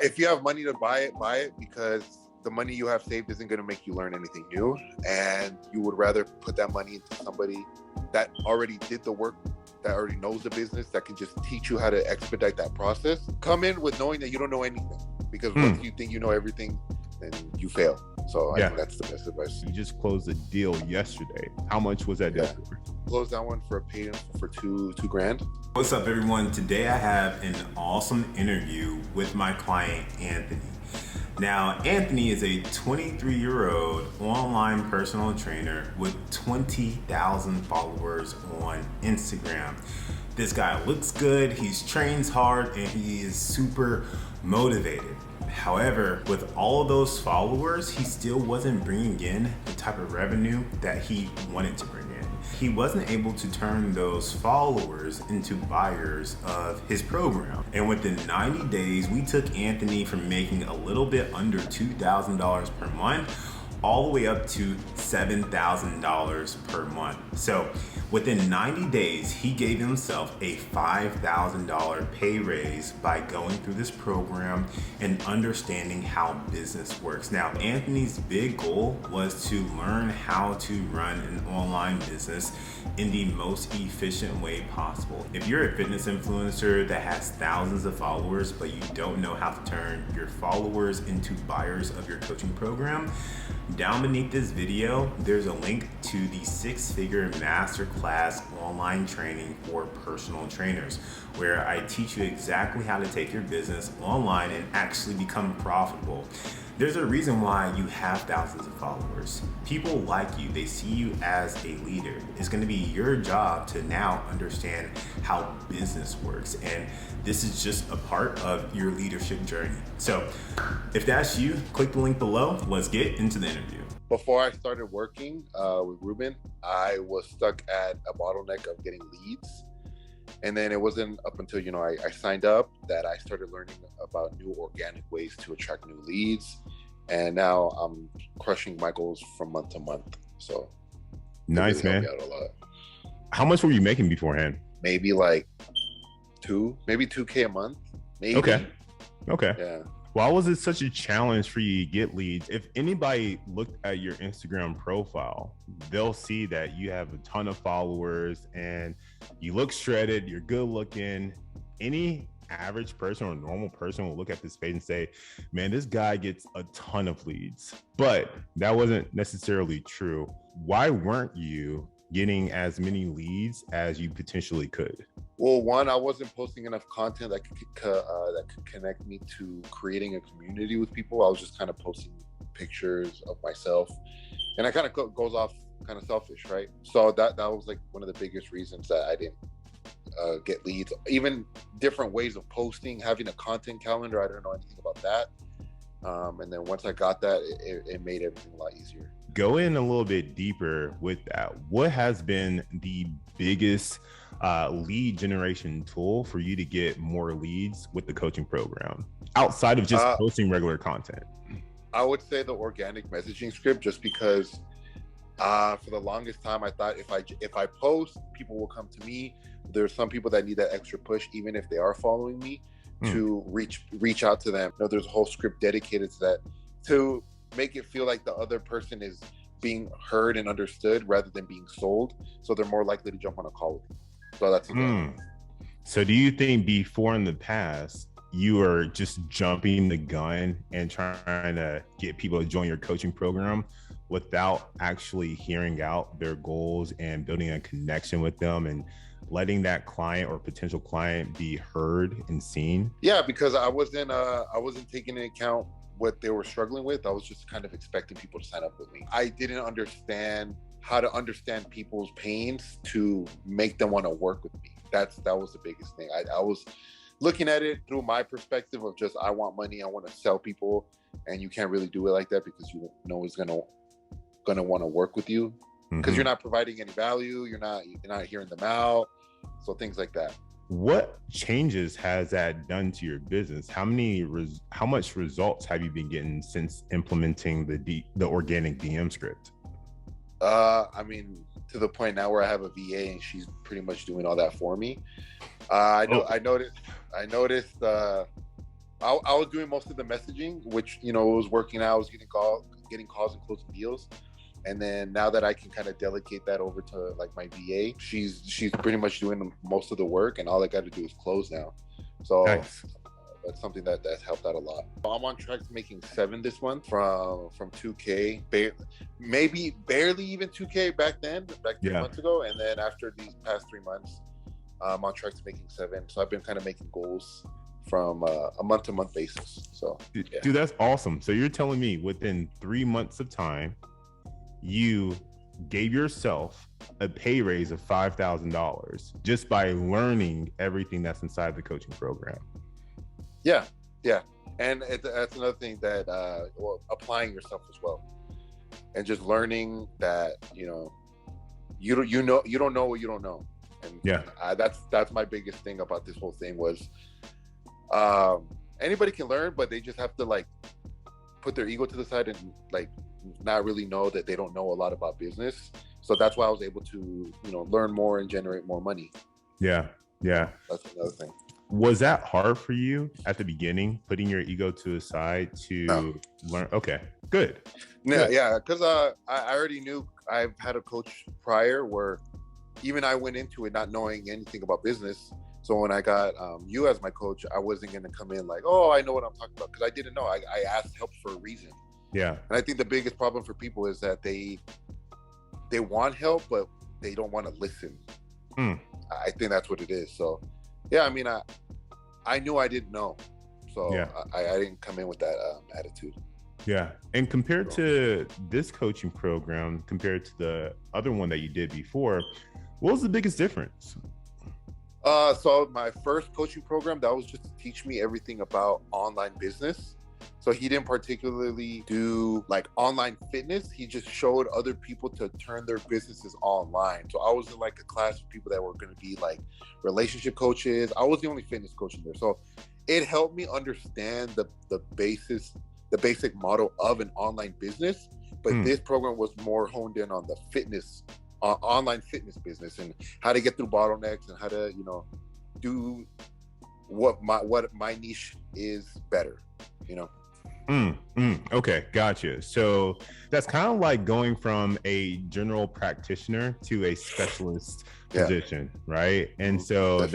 If you have money to buy it because the money you have saved isn't going to make you learn anything new, and you would rather put that money into somebody that already did the work, that already knows the business, that can just teach you how to expedite that process. Come in with knowing that you don't know anything, because once you think you know everything, then you fail. So I think that's the best advice. You just closed a deal yesterday. How much was that deal for? Closed that one for a paid for $2,000. What's up, everyone? Today I have an awesome interview with my client, Anthony. Now, Anthony is a 23-year-old online personal trainer with 20,000 followers on Instagram. This guy looks good, he trains hard, and he is super motivated. However, with all of those followers, he still wasn't bringing in the type of revenue that he wanted to bring in. He wasn't able to turn those followers into buyers of his program. And within 90 days, we took Anthony from making a little bit under $2,000 per month all the way up to $7,000 per month. So within 90 days, he gave himself a $5,000 pay raise by going through this program and understanding how business works. Now, Anthony's big goal was to learn how to run an online business in the most efficient way possible. If you're a fitness influencer that has thousands of followers, but you don't know how to turn your followers into buyers of your coaching program, down beneath this video, there's a link to the 6-figure masterclass online training for personal trainers, where I teach you exactly how to take your business online and actually become profitable. There's a reason why you have thousands of followers. People like you, they see you as a leader. It's gonna be your job to now understand how business works. And this is just a part of your leadership journey. So if that's you, click the link below. Let's get into the interview. Before I started working with Ruben, I was stuck at a bottleneck of getting leads. And then it wasn't up until, I signed up that I started learning about new organic ways to attract new leads. And now I'm crushing my goals from month to month. So nice, man. Helped me out a lot. How much were you making beforehand? Maybe like $2K a month. Maybe. Okay. Yeah. Why was it such a challenge for you to get leads? If anybody looked at your Instagram profile, they'll see that you have a ton of followers and you look shredded, you're good looking. Any average person or normal person will look at this page and say, man, this guy gets a ton of leads. But that wasn't necessarily true. Why weren't you getting as many leads as you potentially could? Well, one, I wasn't posting enough content that could connect me to creating a community with people. I was just kind of posting pictures of myself, and that kind of goes off kind of selfish, right? So that was like one of the biggest reasons that I didn't get leads. Even different ways of posting, having a content calendar, I didn't know anything about that. And then once I got that, it made everything a lot easier. Go in a little bit deeper with that. What has been the biggest lead generation tool for you to get more leads with the coaching program outside of just posting regular content? I would say the organic messaging script, just because for the longest time I thought if I post, people will come to me. There's some people that need that extra push, even if they are following me, to reach out to them. There's a whole script dedicated to that, to make it feel like the other person is being heard and understood rather than being sold, so they're more likely to jump on a call with you. So that's So do you think before in the past you were just jumping the gun and trying to get people to join your coaching program without actually hearing out their goals and building a connection with them and letting that client or potential client be heard and seen? Yeah, because I wasn't taking into account what they were struggling with. I was just kind of expecting people to sign up with me. I didn't understand how to understand people's pains to make them want to work with me. That was the biggest thing. I was looking at it through my perspective of just, I want money, I want to sell people, and you can't really do it like that because you know who's gonna want to work with you, because you're not providing any value, you're not hearing them out, so things like that. What changes has that done to your business? How much results have you been getting since implementing the organic DM script? I mean, to the point now where I have a VA and she's pretty much doing all that for me. I noticed I was doing most of the messaging, which, you know, it was working out. I was getting calls and closing deals. And then now that I can kind of delegate that over to like my VA, she's pretty much doing most of the work, and all I got to do is close now. So Nice. that's something that's helped out a lot. I'm on track to making 7 this month from 2K, maybe barely even 2K back 3 months ago. And then after these past 3 months, I'm on track to making 7. So I've been kind of making goals from a month-to-month basis. So yeah. Dude, that's awesome. So you're telling me within 3 months of time, you gave yourself a pay raise of $5,000 just by learning everything that's inside the coaching program. Yeah. And that's another thing that, applying yourself as well, and just learning that, you don't know what you don't know. And yeah, that's my biggest thing about this whole thing was, anybody can learn, but they just have to like put their ego to the side and like not really know that they don't know a lot about business. So that's why I was able to, learn more and generate more money. Yeah. That's another thing. Was that hard for you at the beginning, putting your ego to the side to learn? Okay, good. Yeah, because I already knew. I've had a coach prior where even I went into it not knowing anything about business. So when I got you as my coach, I wasn't going to come in like, oh, I know what I'm talking about, because I didn't know. I asked help for a reason. Yeah. And I think the biggest problem for people is that they want help, but they don't want to listen. I think that's what it is. So, yeah, I mean, I knew I didn't know. So yeah. I didn't come in with that attitude. Yeah. And compared to this coaching program, compared to the other one that you did before, what was the biggest difference? So my first coaching program, that was just to teach me everything about online business. So he didn't particularly do like online fitness. He just showed other people to turn their businesses online. So I was in like a class of people that were going to be like relationship coaches. I was the only fitness coach in there. So it helped me understand the basic model of an online business. But this program was more honed in on the fitness, online fitness business, and how to get through bottlenecks and how to, do what my niche is better, Okay, gotcha. So that's kind of like going from a general practitioner to a specialist position, right? And so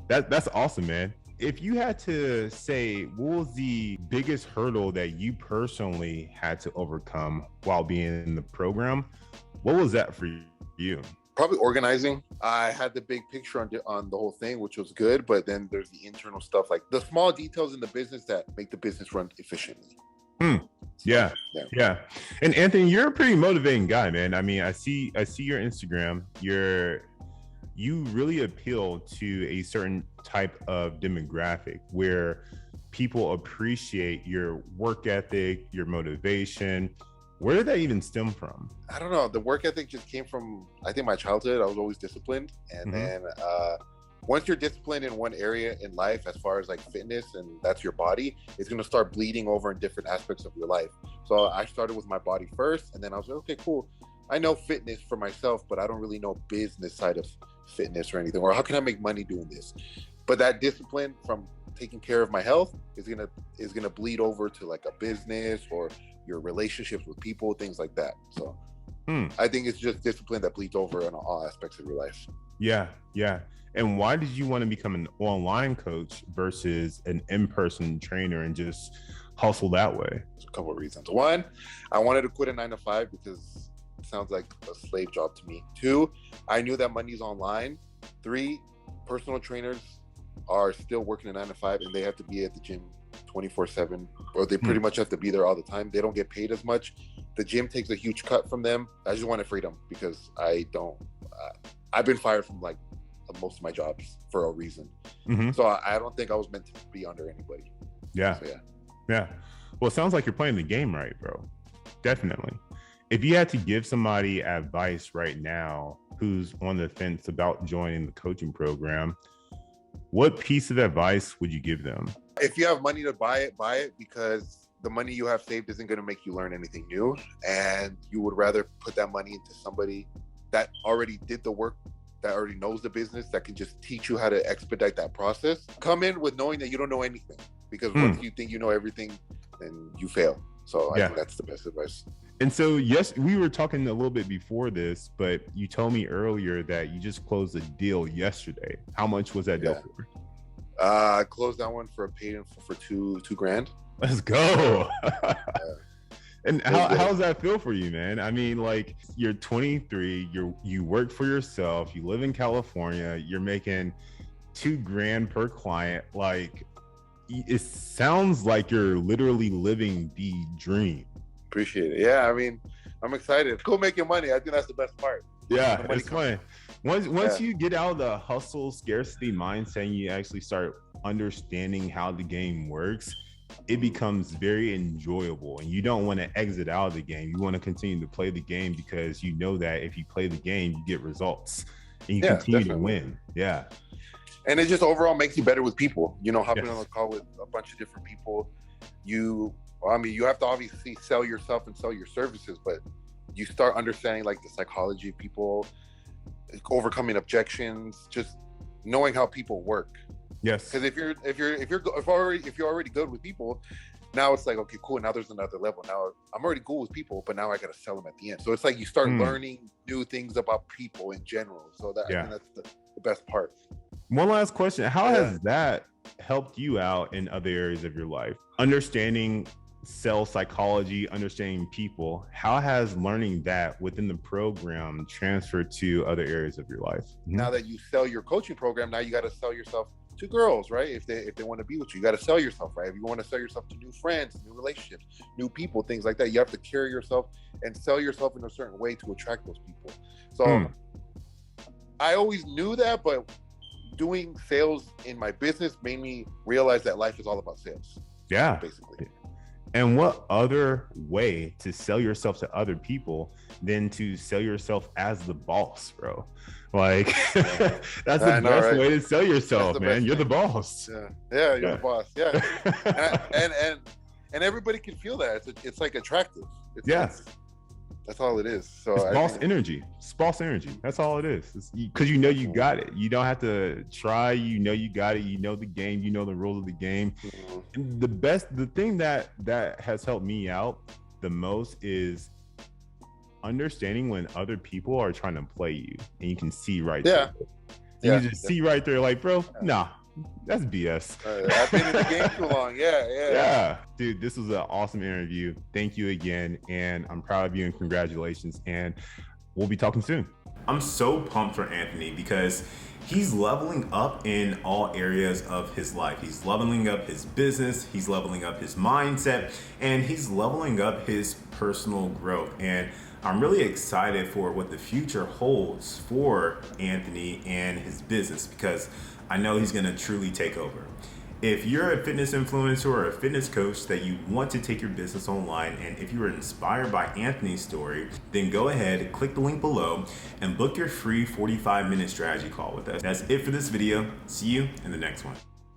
that's awesome, man. If you had to say, what was the biggest hurdle that you personally had to overcome while being in the program, what was that for you? Probably organizing. I had the big picture on the whole thing, which was good, but then there's the internal stuff, like the small details in the business that make the business run efficiently. Yeah. And Anthony, you're a pretty motivating guy, man. I mean, I see your Instagram. You really appeal to a certain type of demographic where people appreciate your work ethic, your motivation. Where did that even stem from? I don't know. The work ethic just came from, I think, my childhood. I was always disciplined. And then once you're disciplined in one area in life, as far as like fitness, and that's your body, it's going to start bleeding over in different aspects of your life. So I started with my body first, and then I was like, okay, cool. I know fitness for myself, but I don't really know business side of fitness or anything, or how can I make money doing this? But that discipline from taking care of my health is gonna bleed over to like a business or your relationships with people, things like that. So I think it's just discipline that bleeds over in all aspects of your life. Yeah. And why did you want to become an online coach versus an in-person trainer and just hustle that way? There's a couple of reasons. One, I wanted to quit a 9-to-5 because it sounds like a slave job to me. 2, I knew that money's online. 3, personal trainers are still working a 9-to-5 and they have to be at the gym 24/7, or they pretty much have to be there all the time. They don't get paid as much. The gym takes a huge cut from them. I just wanted freedom because I've been fired from like most of my jobs for a reason. So I don't think I was meant to be under anybody. Yeah. Well, it sounds like you're playing the game right, bro. Definitely. If you had to give somebody advice right now who's on the fence about joining the coaching program, what piece of advice would you give them? If you have money to buy it, because the money you have saved isn't going to make you learn anything new. And you would rather put that money into somebody that already did the work, that already knows the business, that can just teach you how to expedite that process. Come in with knowing that you don't know anything. because once you think you know everything, then you fail. So I think that's the best advice. And so, yes, we were talking a little bit before this, but you told me earlier that you just closed a deal yesterday. How much was that deal for? I closed that one for a paid-in for $2,000. Let's go. And how does that feel for you, man? I mean, like, you're 23, you work for yourself, you live in California, you're making $2,000 per client. Like, it sounds like you're literally living the dream. Appreciate it. Yeah, I mean, I'm excited. It's cool making money. I think that's the best part. Yeah, it's fun. Once you get out of the hustle scarcity mindset and you actually start understanding how the game works, it becomes very enjoyable, and you don't want to exit out of the game. You want to continue to play the game because you know that if you play the game, you get results and you continue to win. Yeah. And it just overall makes you better with people. You know, hopping on a call with a bunch of different people, you have to obviously sell yourself and sell your services, but you start understanding like the psychology of people, overcoming objections, just knowing how people work. Yes. Because if you're already good with people, now it's like, okay, cool. Now there's another level. Now I'm already cool with people, but now I got to sell them at the end. So it's like you start learning new things about people in general. So I think that's the best part. One last question. How has that helped you out in other areas of your life? Understanding sales psychology, understanding people, how has learning that within the program transferred to other areas of your life? Now that you sell your coaching program, now you got to sell yourself to girls, right? If they want to be with you, you got to sell yourself, right? If you want to sell yourself to new friends, new relationships, new people, things like that, you have to carry yourself and sell yourself in a certain way to attract those people. So I always knew that, but doing sales in my business made me realize that life is all about sales. Yeah, basically. And what other way to sell yourself to other people than to sell yourself as the boss, bro? Like, that's the best way to sell yourself, man. You're the boss. Yeah, you're the boss. Yeah. and everybody can feel that. It's like attractive. That's all it is. So it's false energy. It's false energy. That's all it is. Because you know you got it. You don't have to try. You know you got it. You know the game. You know the rules of the game. And the thing that has helped me out the most is understanding when other people are trying to play you, and you can see right there. You just see right there, like, bro, nah. That's BS. I've been in the game too long. Yeah. Dude, this was an awesome interview. Thank you again. And I'm proud of you and congratulations. And we'll be talking soon. I'm so pumped for Anthony because he's leveling up in all areas of his life. He's leveling up his business, he's leveling up his mindset, and he's leveling up his personal growth. And I'm really excited for what the future holds for Anthony and his business because I know he's going to truly take over. If you're a fitness influencer or a fitness coach that you want to take your business online, and if you were inspired by Anthony's story, then go ahead, click the link below, and book your free 45-minute strategy call with us. That's it for this video. See you in the next one.